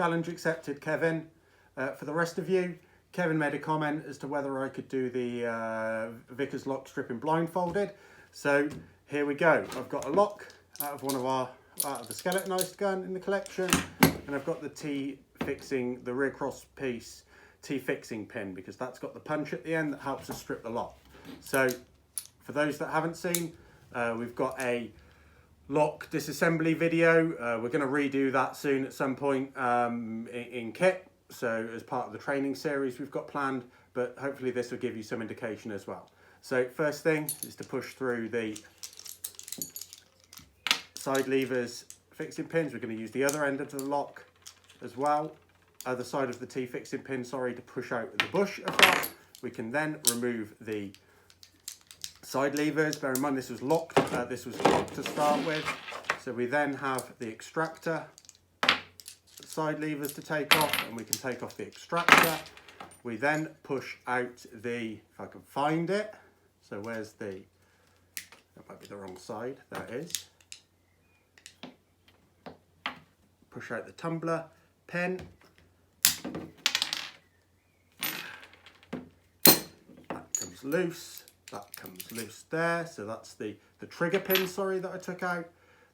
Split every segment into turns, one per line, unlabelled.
challenge accepted, Kevin. For the rest of you, Kevin made a comment as to whether I could do the Vickers lock stripping blindfolded. So here we go. I've got a lock out of the skeletonized gun in the collection, and I've got the the rear cross piece T-fixing pin, because that's got the punch at the end that helps us strip the lock. So for those that haven't seen, we've got a lock disassembly video. We're going to redo that soon at some point in kit, so as part of the training series we've got planned, but hopefully this will give you some indication as well. So first thing is to push through the side levers fixing pins. We're going to use the other end of the lock as well, other side of the T-fixing pin, sorry, to push out the bush of that. We can then remove the side levers. Bear in mind this was locked to start with. So we then have the extractor side levers to take off, and we can take off the extractor. We then push out the, if I can find it, so where's that might be the wrong side, there it is. Push out the tumbler pin. That comes loose. That comes loose there. So that's the trigger pin, sorry, that I took out.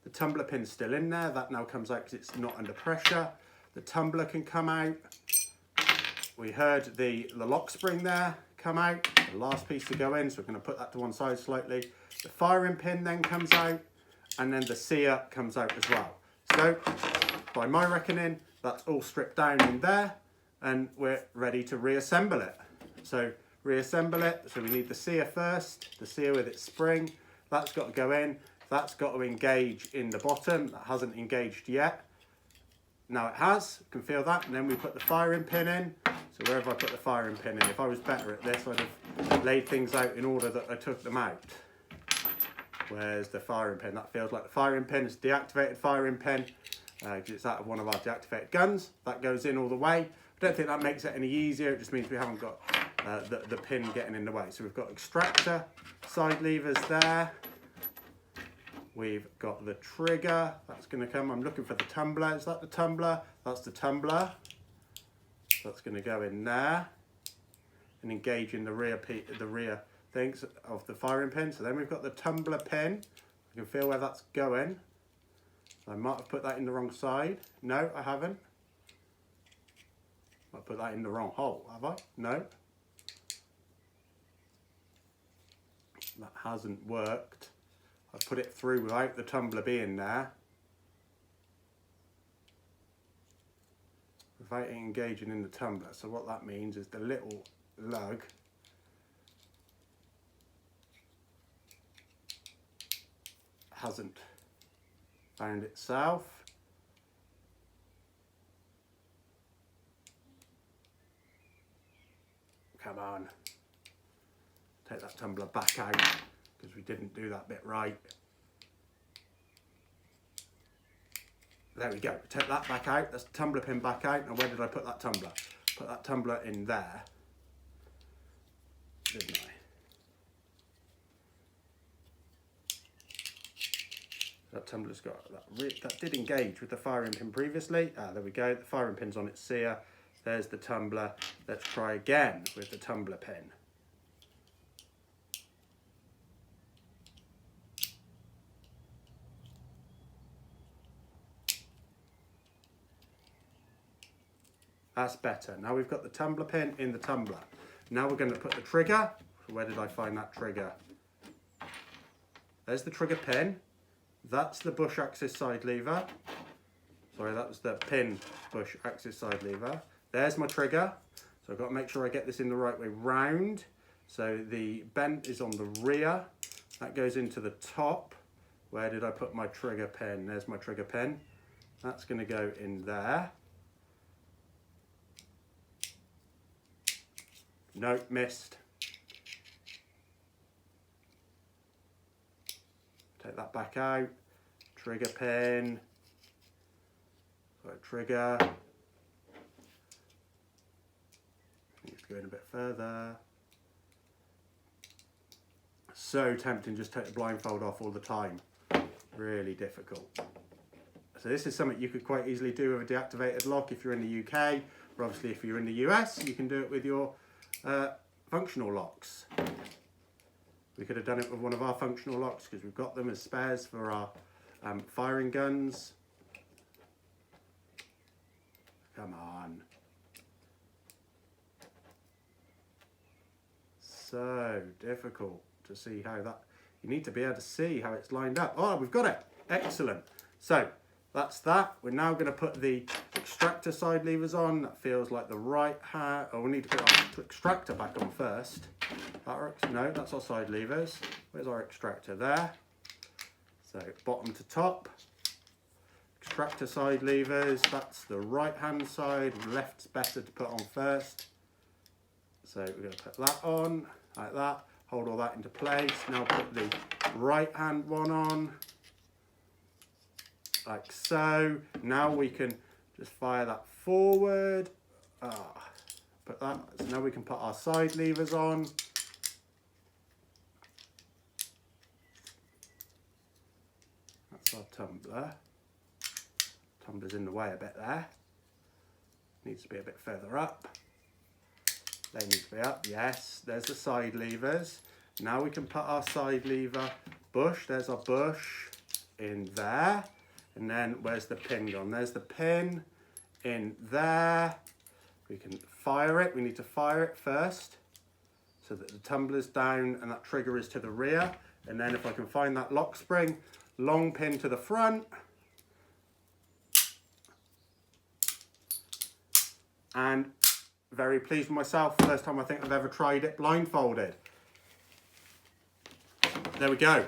The tumbler pin's still in there. That now comes out because it's not under pressure. The tumbler can come out. We heard the lock spring there come out. The last piece to go in, so we're going to put that to one side slightly. The firing pin then comes out, and then the sear comes out as well. So by my reckoning, that's all stripped down in there, and we're ready to reassemble it. So reassemble it. So we need the sear first, the sear with its spring. That's got to go in. That's got to engage in the bottom. That hasn't engaged yet. Now it has, you can feel that. And then we put the firing pin in. So wherever I put the firing pin in, if I was better at this, I'd have laid things out in order that I took them out. Where's the firing pin? That feels like the firing pin. It's a deactivated firing pin, because it's out of one of our deactivated guns. That goes in all the way. I don't think that makes it any easier. It just means we haven't got the pin getting in the way. So we've got extractor side levers there. We've got the trigger. That's going to come. I'm looking for the tumbler. Is that the tumbler? That's the tumbler. That's going to go in there and engage in the rear things of the firing pin. So then we've got the tumbler pin. You can feel where that's going. I might have put that in the wrong side. No, I haven't. I put that in the wrong hole, have I? No. That hasn't worked. I put it through without the tumbler being there. Without it engaging in the tumbler. So what that means is the little lug hasn't found itself. Come on. Take that tumbler back out, because we didn't do that bit right. There we go. Take that back out. That's the tumbler pin back out. Now where did I put that tumbler? Put that tumbler in there, didn't I? That tumbler's got that did engage with the firing pin previously. There we go. The firing pin's on its sear. There's the tumbler. Let's try again with the tumbler pin. That's better. Now we've got the tumbler pin in the tumbler. Now we're going to put the trigger. Where did I find that trigger? There's the trigger pin. That's the bush axis side lever. Sorry, that was the pin bush axis side lever. There's my trigger. So I've got to make sure I get this in the right way round. So the bent is on the rear. That goes into the top. Where did I put my trigger pin? There's my trigger pin. That's going to go in there. No, missed. Take that back out. Trigger pin. Sorry, trigger. Needs to go in a bit further. So tempting just take the blindfold off all the time. Really difficult. So this is something you could quite easily do with a deactivated lock if you're in the UK, or obviously if you're in the US, you can do it with your functional locks. We could have done it with one of our functional locks because we've got them as spares for our firing guns. Come on. So difficult to see how that, you need to be able to see how it's lined up. Oh, we've got it. Excellent. So that's that. We're now going to put the extractor side levers on. That feels like the right hand. Oh, we need to put our extractor back on first. No, that's our side levers. Where's our extractor? There. So bottom to top. Extractor side levers. That's the right hand side. Left's better to put on first. So we're going to put that on like that. Hold all that into place. Now put the right hand one on. Like so. Now we can just fire that forward. Put that. So now we can put our side levers on. That's our tumbler. Tumbler's in the way a bit there. Needs to be a bit further up. They need to be up. Yes. There's the side levers. Now we can put our side lever bush. There's our bush in there. And then where's the pin gone? There's the pin in there. We can fire it. We need to fire it first so that the tumbler's down and that trigger is to the rear. And then if I can find that lock spring, long pin to the front. And very pleased with myself. First time I think I've ever tried it blindfolded. There we go.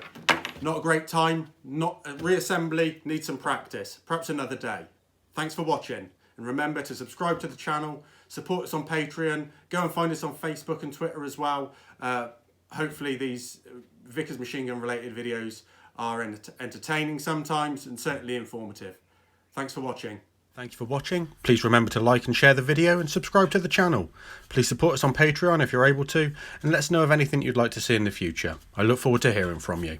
Not a great time, not a reassembly, need some practice. Perhaps another day. Thanks for watching. And remember to subscribe to the channel, support us on Patreon, go and find us on Facebook and Twitter as well. Hopefully these Vickers machine gun related videos are entertaining sometimes and certainly informative. Thanks for watching. Thank you for watching. Please remember to like and share the video and subscribe to the channel. Please support us on Patreon if you're able to, and let us know of anything you'd like to see in the future. I look forward to hearing from you.